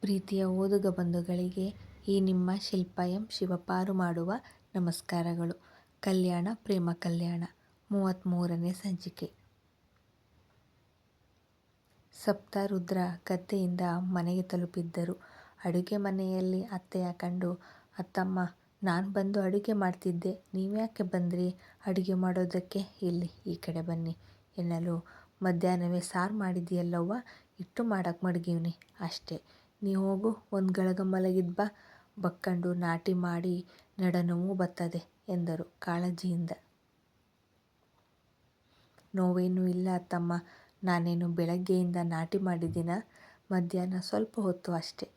ಪ್ರೀತಿಯ ಓದುಗ ಬಂಧುಗಳಿಗೆ ಈ ನಿಮ್ಮ ಶಿಲ್ಪ ಎಂ ಶಿವಪಾರು ಮಾಡುವ ನಮಸ್ಕಾರಗಳು. ಕಲ್ಯಾಣ ಪ್ರೇಮ ಕಲ್ಯಾಣ 33ನೇ ಸಂಚಿಕೆ. ಸಪ್ತ ರುದ್ರ ಗದ್ದೆಯಿಂದ ಮನೆಗೆ ತಲುಪಿದ್ದರು. ಅಡುಗೆ ಮನೆಯಲ್ಲಿ ಅತ್ತೆಯ ಕಂಡು, ಅತ್ತಮ್ಮ, ನಾನು ಬಂದು ಅಡುಗೆ ಮಾಡ್ತಿದ್ದೆ, ನೀವ್ಯಾಕೆ ಬಂದ್ರಿ ಅಡುಗೆ ಮಾಡೋದಕ್ಕೆ? ಇಲ್ಲಿ ಈ ಕಡೆ ಬನ್ನಿ ಎನ್ನಲು, ಮಧ್ಯಾಹ್ನವೇ ಸಾರು ಮಾಡಿದೆಯಲ್ಲವ್ವ, ಇಟ್ಟು ಮಾಡಕ್ಕೆ ಮಡಗಿವ್ನಿ ಅಷ್ಟೇ, ನೀ ಹೋಗು ಒಂದು ಗಳಗ ಮಲಗಿದ್ ಬಾ, ಬಕ್ಕಂಡು ನಾಟಿ ಮಾಡಿ ನಡನೋವು ಬತ್ತದೆ ಎಂದರು ಕಾಳಜಿಯಿಂದ. ನೋವೇನೂ ಇಲ್ಲ ಅತ್ತಮ್ಮ, ನಾನೇನು ಬೆಳಗ್ಗೆಯಿಂದ ನಾಟಿ ಮಾಡಿದ್ದೀನ, ಮಧ್ಯಾಹ್ನ ಸ್ವಲ್ಪ ಹೊತ್ತು ಅಷ್ಟೇ,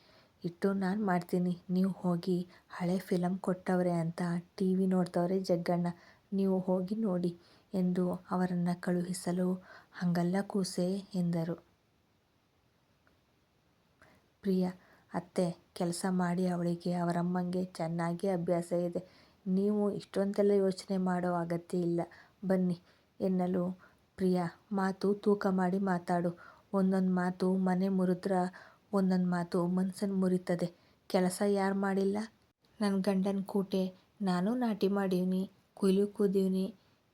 ಇಟ್ಟು ನಾನು ಮಾಡ್ತೀನಿ, ನೀವು ಹೋಗಿ ಹಳೆ ಫಿಲಮ್ ಕೊಟ್ಟವ್ರೆ ಅಂತ ಟಿವಿ ನೋಡ್ತವ್ರೆ ಜಗ್ಗಣ್ಣ, ನೀವು ಹೋಗಿ ನೋಡಿ ಎಂದು ಅವರನ್ನು ಕಳುಹಿಸಲು, ಹಂಗಲ್ಲ ಕೂಸೆ ಎಂದರು. ಪ್ರಿಯ, ಅತ್ತೆ ಕೆಲಸ ಮಾಡಿ ಅವಳಿಗೆ ಅವರಮ್ಮಂಗೆ ಚೆನ್ನಾಗಿ ಅಭ್ಯಾಸ ಇದೆ, ನೀವು ಇಷ್ಟೊಂದೆಲ್ಲ ಯೋಚನೆ ಮಾಡೋ ಅಗತ್ಯ ಇಲ್ಲ, ಬನ್ನಿ ಎನ್ನಲು, ಪ್ರಿಯ, ಮಾತು ತೂಕ ಮಾಡಿ ಮಾತಾಡು, ಒಂದೊಂದು ಮಾತು ಮನೆ ಮುರಿದ್ರ ಒಂದೊಂದು ಮಾತು ಮನ್ಸನ್ನು ಮುರಿತದೆ, ಕೆಲಸ ಯಾರು ಮಾಡಿಲ್ಲ? ನನ್ನ ಗಂಡನ ಕೂಟೆ ನಾನು ನಾಟಿ ಮಾಡೀವ್ನಿ, ಕುಯ್ಲು ಕೂದೀವ್ನಿ,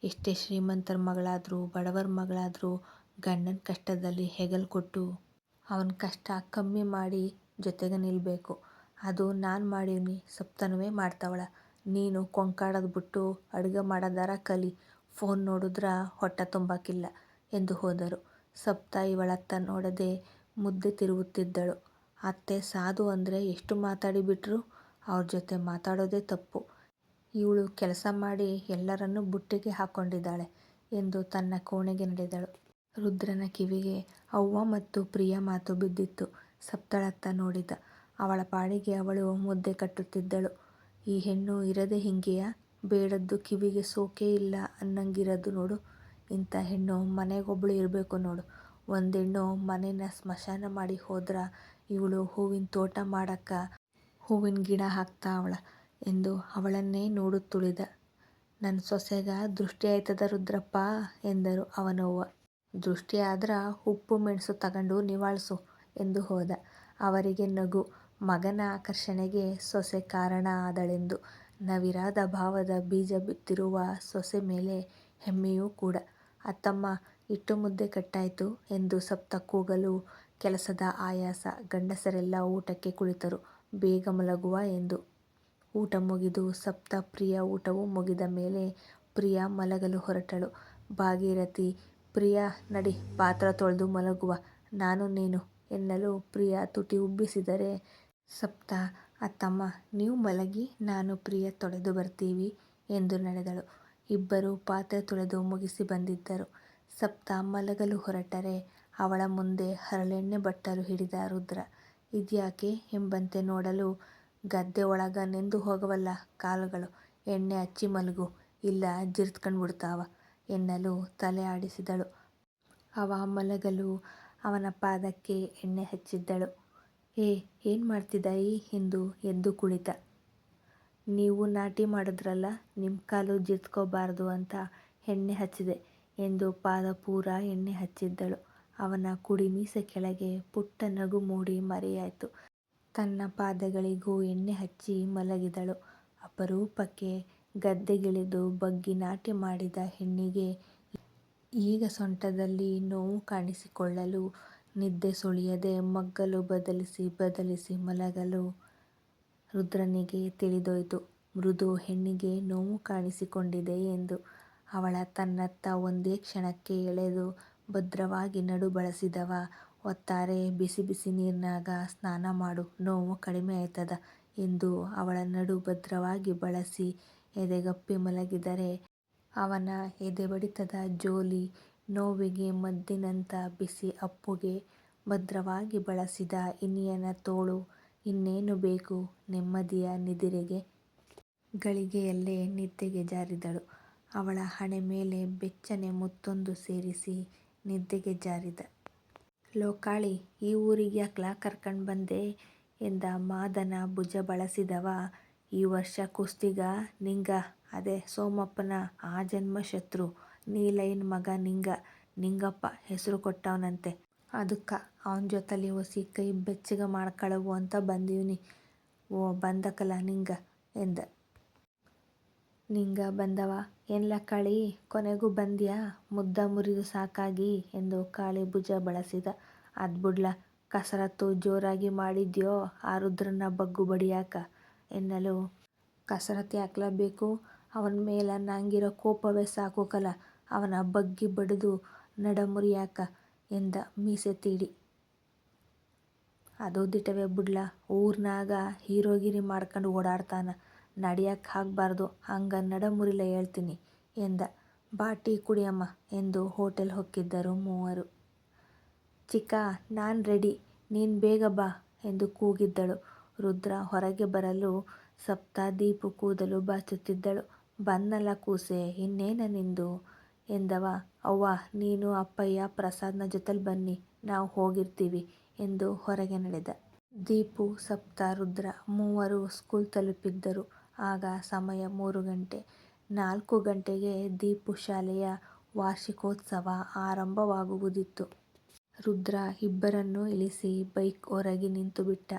ಎಷ್ಟೇ ಶ್ರೀಮಂತರ ಮಗಳಾದರೂ ಬಡವರ ಮಗಳಾದರೂ ಗಂಡನ ಕಷ್ಟದಲ್ಲಿ ಹೆಗಲು ಕೊಟ್ಟು ಅವನ ಕಷ್ಟ ಕಮ್ಮಿ ಮಾಡಿ ಜೊತೆಗೆ ನಿಲ್ಲಬೇಕು, ಅದು ನಾನು ಮಾಡೀವ್ನಿ, ಸಪ್ತನವೇ ಮಾಡ್ತಾವಳ, ನೀನು ಕೊಂಕಾಡೋದು ಬಿಟ್ಟು ಅಡುಗೆ ಮಾಡೋದಾರ ಕಲಿ, ಫೋನ್ ನೋಡಿದ್ರ ಹೊಟ್ಟೆ ತುಂಬಕ್ಕಿಲ್ಲ ಎಂದು ಹೋದರು. ಸಪ್ತ ಇವಳತ್ತ ನೋಡದೆ ಮುದ್ದೆ ತಿರುವುತ್ತಿದ್ದಳು. ಅತ್ತೆ ಸಾಧು ಅಂದರೆ ಎಷ್ಟು ಮಾತಾಡಿಬಿಟ್ರು, ಅವ್ರ ಜೊತೆ ಮಾತಾಡೋದೇ ತಪ್ಪು, ಇವಳು ಕೆಲಸ ಮಾಡಿ ಎಲ್ಲರನ್ನೂ ಬುಟ್ಟಿಗೆ ಹಾಕ್ಕೊಂಡಿದ್ದಾಳೆ ಎಂದು ತನ್ನ ಕೋಣೆಗೆ ನಡೆದಳು. ರುದ್ರನ ಕಿವಿಗೆ ಅವ್ವ ಮತ್ತು ಪ್ರಿಯ ಮಾತು ಬಿದ್ದಿತ್ತು. ಸಪ್ತಳತ್ತ ನೋಡಿದ. ಅವಳ ಪಾಡಿಗೆ ಅವಳು ಮುದ್ದೆ ಕಟ್ಟುತ್ತಿದ್ದಳು. ಈ ಹೆಣ್ಣು ಇರದೆ ಹಿಂಗೆಯಾ, ಬೇಡದ್ದು ಕಿವಿಗೆ ಸೋಕೇ ಇಲ್ಲ ಅನ್ನಂಗಿರದು ನೋಡು, ಇಂಥ ಹೆಣ್ಣು ಮನೆಗೊಬ್ಬಳು ಇರಬೇಕು ನೋಡು, ಒಂದೆಣ್ಣು ಮನೆನ ಸ್ಮಶಾನ ಮಾಡಿ ಹೋದ್ರ ಇವಳು ಹೂವಿನ ತೋಟ ಮಾಡಕ್ಕ ಹೂವಿನ ಗಿಡ ಹಾಕ್ತಾವಳ ಎಂದು ಅವಳನ್ನೇ ನೋಡುತ್ತುಳಿದ. ನನ್ನ ಸೊಸೆಗ ದೃಷ್ಟಿ ಆಯ್ತದ ರುದ್ರಪ್ಪ ಎಂದರು ಅವನವ್ವ. ದೃಷ್ಟಿ ಆದ್ರ ಉಪ್ಪು ಮೆಣಸು ತಗಂಡು ನಿವಾಳಿಸು ಎಂದು ಹೋದ. ಅವರಿಗೆ ನಗು, ಮಗನ ಆಕರ್ಷಣೆಗೆ ಸೊಸೆ ಕಾರಣ ಆದಳೆಂದು, ನವಿರಾದ ಭಾವದ ಬೀಜ ಬಿತ್ತಿರುವ ಸೊಸೆ ಮೇಲೆ ಹೆಮ್ಮೆಯೂ ಕೂಡ. ಅತ್ತಮ್ಮ, ಇಟ್ಟು ಮುದ್ದೆ ಕಟ್ಟಾಯ್ತು ಎಂದು ಸಪ್ತ ಕೂಗಲು, ಕೆಲಸದ ಆಯಾಸ, ಗಂಡಸರೆಲ್ಲ ಊಟಕ್ಕೆ ಕುಳಿತರು, ಬೇಗ ಮಲಗುವ ಎಂದು. ಊಟ ಮುಗಿದು ಸಪ್ತ ಪ್ರಿಯ ಊಟವು ಮುಗಿದ ಮೇಲೆ ಪ್ರಿಯ ಮಲಗಲು ಹೊರಟಳು. ಭಾಗೀರಥಿ, ಪ್ರಿಯ ನಡಿ ಪಾತ್ರ ತೊಳೆದು ಮಲಗುವ, ನಾನು ನೀನು ಎನ್ನಲು ಪ್ರಿಯ ತುಟಿ ಉಬ್ಬಿಸಿದರೆ, ಸಪ್ತ, ಅತ್ತಮ್ಮ ನೀವು ಮಲಗಿ, ನಾನು ಪ್ರಿಯ ತೊಳೆದು ಬರ್ತೀವಿ ಎಂದು ನಡೆದಳು. ಇಬ್ಬರೂ ಪಾತ್ರೆ ತೊಳೆದು ಮುಗಿಸಿ ಬಂದಿದ್ದರು. ಸಪ್ತ ಮಲಗಲು ಹೊರಟರೆ ಅವಳ ಮುಂದೆ ಹರಳೆಣ್ಣೆ ಬಟ್ಟಲು ಹಿಡಿದ ರುದ್ರ, ಇದ್ಯಾಕೆ ಎಂಬಂತೆ ನೋಡಲು, ಗದ್ದೆ ಒಳಗ ನೆಂದು ಹೋಗವಲ್ಲ ಕಾಲುಗಳು, ಎಣ್ಣೆ ಹಚ್ಚಿ ಮಲಗು, ಇಲ್ಲ ಜಿರ್ತ್ಕಂಡ್ಬಿಡ್ತಾವ ಎನ್ನಲು ತಲೆ ಆಡಿಸಿದಳು. ಅವ ಮಲಗಲು ಅವನ ಪಾದಕ್ಕೆ ಎಣ್ಣೆ ಹಚ್ಚಿದ್ದಳು. ಏನು ಮಾಡ್ತಿದ್ದಾಯಿ ಎಂದು ಎದ್ದು ಕುಳಿತ. ನೀವು ನಾಟಿ ಮಾಡಿದ್ರಲ್ಲ, ನಿಮ್ಮ ಕಾಲು ಜಿರ್ತ್ಕೋಬಾರ್ದು ಅಂತ ಎಣ್ಣೆ ಹಚ್ಚಿದೆ ಎಂದು ಪಾದ ಪೂರ ಎಣ್ಣೆ ಹಚ್ಚಿದ್ದಳು. ಅವನ ಕುಡಿ ಮೀಸೆ ಕೆಳಗೆ ಪುಟ್ಟ ನಗು ಮೂಡಿ ಮರೆಯಾಯ್ತು. ತನ್ನ ಪಾದಗಳಿಗೂ ಎಣ್ಣೆ ಹಚ್ಚಿ ಮಲಗಿದಳು. ಅಪರೂಪಕ್ಕೆ ಗದ್ದೆಗಿಳಿದು ಬಗ್ಗಿ ನಾಟಿ ಮಾಡಿದ ಹೆಣ್ಣಿಗೆ ಈಗ ಸೊಂಟದಲ್ಲಿ ನೋವು ಕಾಣಿಸಿಕೊಳ್ಳಲು, ನಿದ್ದೆ ಸುಳಿಯದೆ ಮಗ್ಗಲು ಬದಲಿಸಿ ಬದಲಿಸಿ ಮಲಗಲು ರುದ್ರನಿಗೆ ತಿಳಿದೋಯ್ತು, ಮೃದು ಹೆಣ್ಣಿಗೆ ನೋವು ಕಾಣಿಸಿಕೊಂಡಿದೆ ಎಂದು. ಅವಳ ತನ್ನತ್ತ ಒಂದೇ ಕ್ಷಣಕ್ಕೆ ಎಳೆದು ಭದ್ರವಾಗಿ ನಡು ಬಳಸಿದವ, ಒತ್ತಾರೆ ಬಿಸಿ ಬಿಸಿ ನೀರ್ನಾಗ ಸ್ನಾನ ಮಾಡು, ನೋವು ಕಡಿಮೆ ಆಯ್ತದ ಎಂದು ಅವಳ ನಡು ಭದ್ರವಾಗಿ ಬಳಸಿ ಎದೆಗಪ್ಪಿ ಮಲಗಿದರೆ, ಅವನ ಎದೆ ಬಡಿತದ ಜೋಲಿ ನೋವಿಗೆ ಮದ್ದಿನಂತ ಬಿಸಿ ಅಪ್ಪುಗೆ ಭದ್ರವಾಗಿ ಬಳಸಿದ ಇನಿಯನ ತೋಳು ಇನ್ನೇನು ಬೇಕು ನೆಮ್ಮದಿಯ ನಿದಿರೆಗೆ. ಗಳಿಗೆಯಲ್ಲೇ ನಿದ್ದೆಗೆ ಜಾರಿದಳು. ಅವಳ ಹಣೆ ಮೇಲೆ ಬೆಚ್ಚನೆ ಮುತ್ತೊಂದು ಸೇರಿಸಿ ನಿದ್ದೆಗೆ ಜಾರಿದ. ಲೋ ಕಾಳಿ, ಈ ಊರಿಗ್ಯಾಕ್ಲ ಕರ್ಕಂಡ್ ಬಂದೆ ಎಂದ ಮಾದನ ಭುಜ ಬಳಸಿದವ, ಈ ವರ್ಷ ಕುಸ್ತಿಗ ನಿಂಗ ಅದೇ ಸೋಮಪ್ಪನ ಆಜನ್ಮ ಶತ್ರು ನೀಲಯ್ಯನ ಮಗ ನಿಂಗಪ್ಪ ಹೆಸರು ಕೊಟ್ಟವನಂತೆ, ಅದುಕ್ಕ ಅವನ ಜೊತೆಲಿ ಒಸಿ ಕೈ ಬೆಚ್ಚಗೆ ಮಾಡ್ಕೊಳ್ಳವು ಅಂತ ಬಂದೀವ್ನಿ. ಓ ಬಂದಕಲ್ಲ ನಿಂಗ ಎಂದ. ನಿಂಗ ಬಂದವ ಏನ್ಲ ಕಾಳಿ, ಕೊನೆಗೂ ಬಂದ್ಯಾ, ಮುದ್ದ ಮುರಿದು ಸಾಕಾಗಿ ಎಂದು ಕಾಳಿ ಭುಜ ಬಳಸಿದ. ಅದ್ಬಿಡ್ಲ, ಕಸರತ್ತು ಜೋರಾಗಿ ಮಾಡಿದ್ಯೋ ಆ ರುದ್ರನ ಬಗ್ಗು ಬಡಿಯಾಕ ಎನ್ನಲು. ಕಸರತ್ತು ಯಾಕ್ಲ ಬೇಕು, ಅವನ ಮೇಲ ನಂಗಿರೋ ಕೋಪವೇ ಸಾಕುಕಲ ಅವನ ಬಗ್ಗಿ ಬಡಿದು ನಡ ಮುರಿಯಾಕ ಎಂದ ಮೀಸೆ ತೀಡಿ. ಅದು ದಿಟವೇ ಬಿಡ್ಲ, ಊರ್ನಾಗ ಹೀರೋಗಿರಿ ಮಾಡ್ಕೊಂಡು ಓಡಾಡ್ತಾನ, ನಡಿಯಕ್ಕೆ ಆಗ್ಬಾರ್ದು, ಹಂಗ ನಡ ಮುರಿಲ ಹೇಳ್ತೀನಿ ಎಂದ. ಬಾ ಟೀ ಕುಡಿಯಮ್ಮ ಎಂದು ಹೋಟೆಲ್ ಹೊಕ್ಕಿದ್ದರು ಮೂವರು. ಚಿಕ್ಕ ನಾನ್ ರೆಡಿ, ನೀನು ಬೇಗ ಬಾ ಎಂದು ಕೂಗಿದ್ದಳು. ರುದ್ರ ಹೊರಗೆ ಬರಲು ಸಪ್ತ ದೀಪು ಕೂದಲು ಬಾಚುತ್ತಿದ್ದಳು. ಬಂದ್ನಲ್ಲ ಕೂಸೆ, ಇನ್ನೇನ ನಿಂದು ಎಂದವ. ಅವ್ವ ನೀನು ಅಪ್ಪಯ್ಯ ಪ್ರಸಾದ್ನ ಜೊತೆಲಿ ಬನ್ನಿ, ನಾವು ಹೋಗಿರ್ತೀವಿ ಎಂದು ಹೊರಗೆ ನಡೆದ. ದೀಪು, ಸಪ್ತ, ರುದ್ರ ಮೂವರು ಸ್ಕೂಲ್ ತಲುಪಿದ್ದರು. ಆಗ ಸಮಯ 3 ಗಂಟೆ. 4 ಗಂಟೆಗೆ ದೀಪು ಶಾಲೆಯ ವಾರ್ಷಿಕೋತ್ಸವ ಆರಂಭವಾಗುವುದಿತ್ತು. ರುದ್ರ ಇಬ್ಬರನ್ನೂ ಇಳಿಸಿ ಬೈಕ್ ಹೊರಗೆ ನಿಂತುಬಿಟ್ಟ.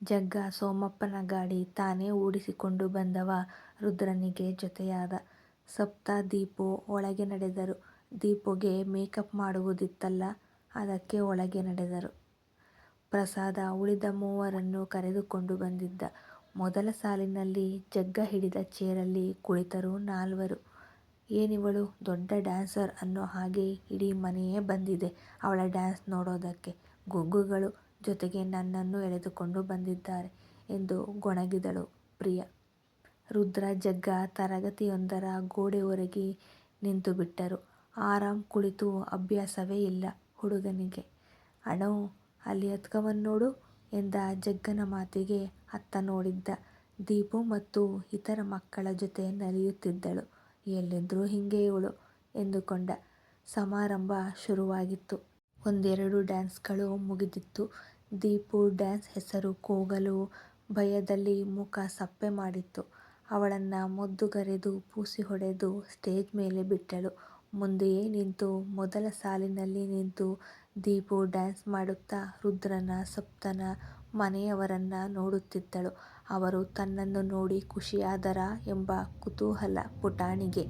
ಜಗ್ಗ ಸೋಮಪ್ಪನ ಗಾಡಿ ತಾನೇ ಓಡಿಸಿಕೊಂಡು ಬಂದವ ರುದ್ರನಿಗೆ ಜೊತೆಯಾದ. ಸಪ್ತ, ದೀಪು ಒಳಗೆ ನಡೆದರು. ದೀಪುಗೆ ಮೇಕಪ್ ಮಾಡುವುದಿತ್ತಲ್ಲ, ಅದಕ್ಕೆ ಒಳಗೆ ನಡೆದರು. ಪ್ರಸಾದ ಉಳಿದ ಮೂವರನ್ನು ಕರೆದುಕೊಂಡು ಬಂದಿದ್ದ. ಮೊದಲ ಸಾಲಿನಲ್ಲಿ ಜಗ್ಗ ಹಿಡಿದ ಚೇರಲ್ಲಿ ಕುಳಿತರು 4. ಏನಿವಳು ದೊಡ್ಡ ಡ್ಯಾನ್ಸರ್ ಅನ್ನೋ ಹಾಗೆ ಇಡೀ ಮನೆಯೇ ಬಂದಿದೆ ಅವಳ ಡ್ಯಾನ್ಸ್ ನೋಡೋದಕ್ಕೆ. ಗುಗ್ಗುಗಳು ಜೊತೆಗೆ ನನ್ನನ್ನು ಎಳೆದುಕೊಂಡು ಬಂದಿದ್ದಾರೆ ಎಂದು ಗೊಣಗಿದಳು ಪ್ರಿಯ. ರುದ್ರ, ಜಗ್ಗ ತರಗತಿಯೊಂದರ ಗೋಡೆ ಒರಗಿ ನಿಂತುಬಿಟ್ಟರು. ಆರಾಮ್ ಕುಳಿತು ಅಭ್ಯಾಸವೇ ಇಲ್ಲ ಹುಡುಗನಿಗೆ. ಅಣೋ ಅಲ್ಲಿ ಹತ್ಕವನ್ ನೋಡು ಎಂದ ಜಗ್ಗನ ಮಾತಿಗೆ ಅತ್ತ ನೋಡಿದ್ದ. ದೀಪು ಮತ್ತು ಇತರ ಮಕ್ಕಳ ಜೊತೆ ನಲಿಯುತ್ತಿದ್ದಳು. ಎಲ್ಲಿದ್ರೂ ಹಿಂಗೆ ಇವಳು ಎಂದುಕೊಂಡ. ಸಮಾರಂಭ ಶುರುವಾಗಿತ್ತು. 1-2 ಡ್ಯಾನ್ಸ್ಗಳು ಮುಗಿದಿತ್ತು. ದೀಪು ಡ್ಯಾನ್ಸ್ ಹೆಸರು ಕೂಗಲು ಭಯದಲ್ಲಿ ಮುಖ ಸಪ್ಪೆ ಮಾಡಿತ್ತು. ಅವಳನ್ನು ಮುದ್ದುಗರೆದು ಪೂಸಿ ಹೊಡೆದು ಸ್ಟೇಜ್ ಮೇಲೆ ಬಿಟ್ಟಳು. ಮುಂದೆಯೇ ನಿಂತು ಮೊದಲ ಸಾಲಿನಲ್ಲಿ ನಿಂತು ದೀಪು ಡ್ಯಾನ್ಸ್ ಮಾಡುತ್ತಾ ರುದ್ರನ, ಸಪ್ತನ ಮನೆಯವರನ್ನ ನೋಡುತ್ತಿದ್ದಳು. ಅವರು ತನ್ನನ್ನು ನೋಡಿ ಖುಷಿಯಾದರಾ ಎಂಬ ಕುತೂಹಲ ಪುಟಾಣಿಗೆ.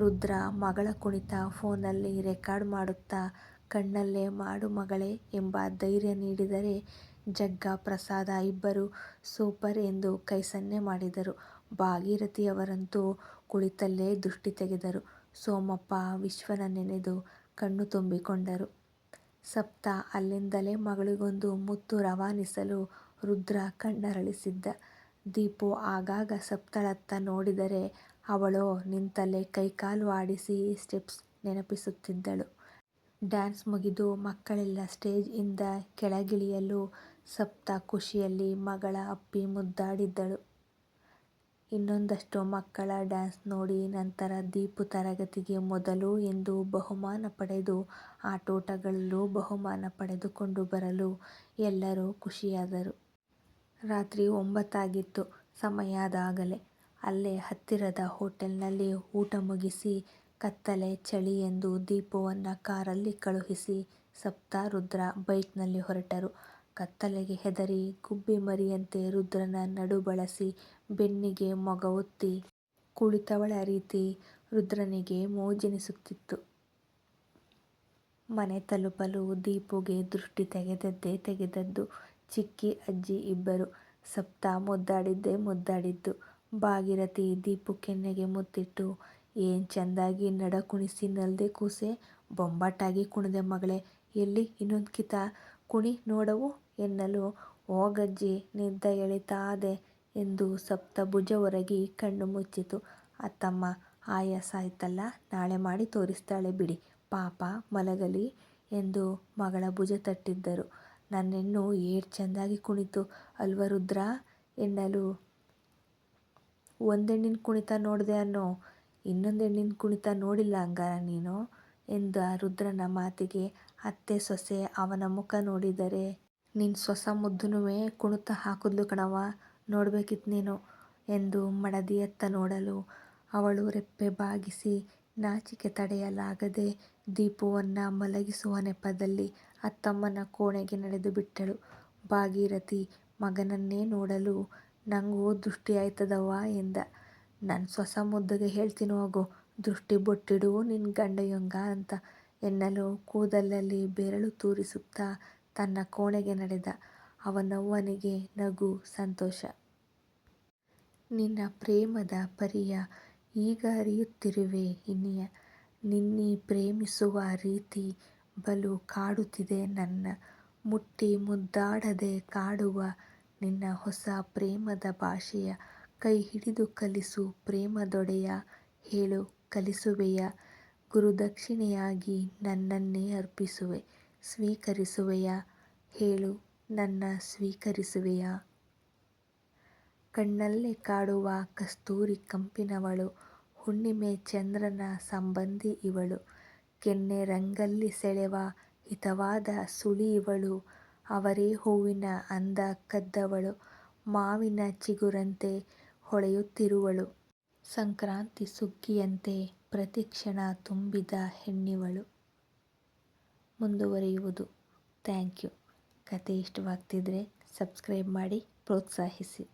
ರುದ್ರ ಮಗಳ ಕುಣಿತ ಫೋನಲ್ಲಿ ರೆಕಾರ್ಡ್ ಮಾಡುತ್ತಾ ಕಣ್ಣಲ್ಲೇ ಮಾಡು ಮಗಳೇ ಎಂಬ ಧೈರ್ಯ ನೀಡಿದರೆ, ಜಗ್ಗ, ಪ್ರಸಾದ ಇಬ್ಬರೂ ಸೂಪರ್ ಎಂದು ಕೈಸನ್ನೆ ಮಾಡಿದರು. ಭಾಗೀರಥಿಯವರಂತೂ ಕುಳಿತಲ್ಲೇ ದೃಷ್ಟಿ ತೆಗೆದರು. ಸೋಮಪ್ಪ ವಿಶ್ವನ ನೆನೆದು ಕಣ್ಣು ತುಂಬಿಕೊಂಡರು. ಸಪ್ತ ಅಲ್ಲಿಂದಲೇ ಮಗಳಿಗೊಂದು ಮುತ್ತು ರವಾನಿಸಲು ರುದ್ರ ಕಣ್ಣರಳಿಸಿದ್ದ. ದೀಪು ಆಗಾಗ ಸಪ್ತಳತ್ತ ನೋಡಿದರೆ ಅವಳೋ ನಿಂತಲ್ಲೇ ಕೈಕಾಲು ಆಡಿಸಿ ಸ್ಟೆಪ್ಸ್ ನೆನಪಿಸುತ್ತಿದ್ದಳು. ಡ್ಯಾನ್ಸ್ ಮುಗಿದು ಮಕ್ಕಳೆಲ್ಲ ಸ್ಟೇಜ್ ಇಂದ ಕೆಳಗಿಳಿಯಲು ಸಪ್ತ ಖುಷಿಯಲ್ಲಿ ಮಗಳ ಅಪ್ಪಿ ಮುದ್ದಾಡಿದ್ದಳು. ಇನ್ನೊಂದಷ್ಟು ಮಕ್ಕಳ ಡ್ಯಾನ್ಸ್ ನೋಡಿ ನಂತರ ದೀಪು ತರಗತಿಗೆ ಮೊದಲು ಎಂದು ಬಹುಮಾನ ಪಡೆದು ಆಟೋಟಗಳಲ್ಲೂ ಬಹುಮಾನ ಪಡೆದುಕೊಂಡು ಬರಲು ಎಲ್ಲರೂ ಖುಷಿಯಾದರು. ರಾತ್ರಿ 9 ಆಗಿತ್ತು. ಸಮಯ ಅದಾಗಲೇ. ಅಲ್ಲೇ ಹತ್ತಿರದ ಹೋಟೆಲ್ನಲ್ಲಿ ಊಟ ಮುಗಿಸಿ ಕತ್ತಲೆ ಚಳಿ ಎಂದು ದೀಪುವನ್ನ ಕಾರಲ್ಲಿ ಕಳುಹಿಸಿ ಸಪ್ತ, ರುದ್ರ ಬೈಕ್ನಲ್ಲಿ ಹೊರಟರು. ಕತ್ತಲೆಗೆ ಹೆದರಿ ಗುಬ್ಬಿ ಮರಿಯಂತೆ ರುದ್ರನ ನಡು ಬಳಸಿ ಬೆನ್ನಿಗೆ ಮೊಗವೊತ್ತಿ ಕುಳಿತವಳ ರೀತಿ ರುದ್ರನಿಗೆ ಮೋಜೆನಿಸುತ್ತಿತ್ತು. ಮನೆ ತಲುಪಲು ದೀಪುಗೆ ದೃಷ್ಟಿ ತೆಗೆದದ್ದೇ ತೆಗೆದದ್ದು. ಚಿಕ್ಕಿ ಅಜ್ಜಿ ಇಬ್ಬರು. ಸಪ್ತ ಮುದ್ದಾಡಿದ್ದೇ ಮುದ್ದಾಡಿದ್ದು. ಭಾಗೀರಥಿ ದೀಪು ಕೆನ್ನೆಗೆ ಮುತ್ತಿಟ್ಟು, ಏನ್ ಚೆಂದಾಗಿ ನಡ ಕುಣಿಸಿ ನಲ್ದೆ ಕೂಸೆ, ಬೊಂಬಾಟಾಗಿ ಕುಣಿದೆ ಮಗಳೇ, ಎಲ್ಲಿ ಇನ್ನೊಂದ್ ಕಿತ ಕುಣಿ ನೋಡವು ಎನ್ನಲು, ಹೋಗಜ್ಜಿ ನಿದ್ದ ಎಳಿತಾದೆ ಎಂದು ಸಪ್ತ ಭುಜ ಒರಗಿ ಕಣ್ಣು ಮುಚ್ಚಿತು. ಅತ್ತಮ್ಮ ಆಯಾಸ ಆಯ್ತಲ್ಲ, ನಾಳೆ ಮಾಡಿ ತೋರಿಸ್ತಾಳೆ ಬಿಡಿ, ಪಾಪ ಮಲಗಲಿ ಎಂದು ಮಗಳ ಭುಜ ತಟ್ಟಿದ್ದರು. ನನ್ನೆಣ್ಣು ಏಟ್ ಚೆಂದಾಗಿ ಕುಣಿತು ಅಲ್ವ ರುದ್ರ ಎನ್ನಲು, ಒಂದೆಣ್ಣಿನ ಕುಣಿತ ನೋಡ್ದೆ ಅನ್ನೋ, ಇನ್ನೊಂದು ಹೆಣ್ಣಿನ ಕುಣಿತ ನೋಡಿಲ್ಲ ಹಂಗಾರ ನೀನು ಎಂದ ರುದ್ರನ ಮಾತಿಗೆ ಅತ್ತೆ ಸೊಸೆ ಅವನ ಮುಖ ನೋಡಿದರೆ, ನಿನ್ ಸೊಸ ಮುದ್ದುನುವೆ ಕುಣಿತ ಹಾಕುದ್ಲು ಕಣವ್ವ, ನೋಡ್ಬೇಕಿತ್ ನೀನು ಎಂದು ಮಡದಿಯತ್ತ ನೋಡಲು ಅವಳು ರೆಪ್ಪೆ ಬಾಗಿಸಿ ನಾಚಿಕೆ ತಡೆಯಲಾಗದೆ ದೀಪುವನ್ನು ಮಲಗಿಸುವ ನೆಪದಲ್ಲಿ ಅತ್ತಮ್ಮನ ಕೋಣೆಗೆ ನಡೆದು ಬಿಟ್ಟಳು. ಭಾಗೀರಥಿ ಮಗನನ್ನೇ ನೋಡಲು ನಂಗೂ ದೃಷ್ಟಿ ಆಯ್ತದವ್ವ ಎಂದ. ನನ್ನ ಸೊಸ ಮುದ್ದುಗೆ ಹೇಳ್ತೀನಿ ಹೋಗು, ದೃಷ್ಟಿ ಬೊಟ್ಟಿಡು ನಿನ್ನ ಗಂಡಯ್ಯಂಗ ಅಂತ ಎನ್ನಲು ಕೂದಲಲ್ಲಿ ಬೆರಳು ತೂರಿಸುತ್ತಾ ತನ್ನ ಕೋಣೆಗೆ ನಡೆದ. ಅವನವ್ವನಿಗೆ ನಗು, ಸಂತೋಷ. ನಿನ್ನ ಪ್ರೇಮದ ಪರಿಯ ಈಗ ಅರಿಯುತ್ತಿರುವೆ ಇನಿಯ. ನಿನ್ನೀ ಪ್ರೇಮಿಸುವ ರೀತಿ ಬಲು ಕಾಡುತ್ತಿದೆ ನನ್ನ. ಮುಟ್ಟಿ ಮುದ್ದಾಡದೆ ಕಾಡುವ ನಿನ್ನ ಹೊಸ ಪ್ರೇಮದ ಭಾಷೆಯ ಕೈ ಹಿಡಿದು ಕಲಿಸು ಪ್ರೇಮದೊಡೆಯ. ಹೇಳು ಕಲಿಸುವೆಯ? ಗುರುದಕ್ಷಿಣೆಯಾಗಿ ನನ್ನನ್ನೇ ಅರ್ಪಿಸುವೆ, ಸ್ವೀಕರಿಸುವೆಯ? ಹೇಳು ನನ್ನ ಸ್ವೀಕರಿಸುವೆಯ? ಕಣ್ಣಲ್ಲೇ ಕಾಡುವ ಕಸ್ತೂರಿ ಕಂಪಿನವಳು, ಹುಣ್ಣಿಮೆ ಚಂದ್ರನ ಸಂಬಂಧಿ ಇವಳು. ಕೆನ್ನೆ ರಂಗಲ್ಲಿ ಸೆಳೆವ ಹಿತವಾದ ಸುಳಿ ಇವಳು. ಅವರೇ ಹೂವಿನ ಅಂದ ಕದ್ದವಳು, ಮಾವಿನ ಚಿಗುರಂತೆ ಹೊಳೆಯುತ್ತಿರುವಳು. ಸಂಕ್ರಾಂತಿ ಸುಗ್ಗಿಯಂತೆ ಪ್ರತಿಕ್ಷಣ ತುಂಬಿದ ಹೆಣ್ಣಿವಳು. ಮುಂದುವರಿಯುವುದು. Thank you. ಕತೆ ಇಷ್ಟವಾಗ್ತಿದ್ರೆ ಸಬ್ಸ್ಕ್ರೈಬ್ ಮಾಡಿ ಪ್ರೋತ್ಸಾಹಿಸಿ.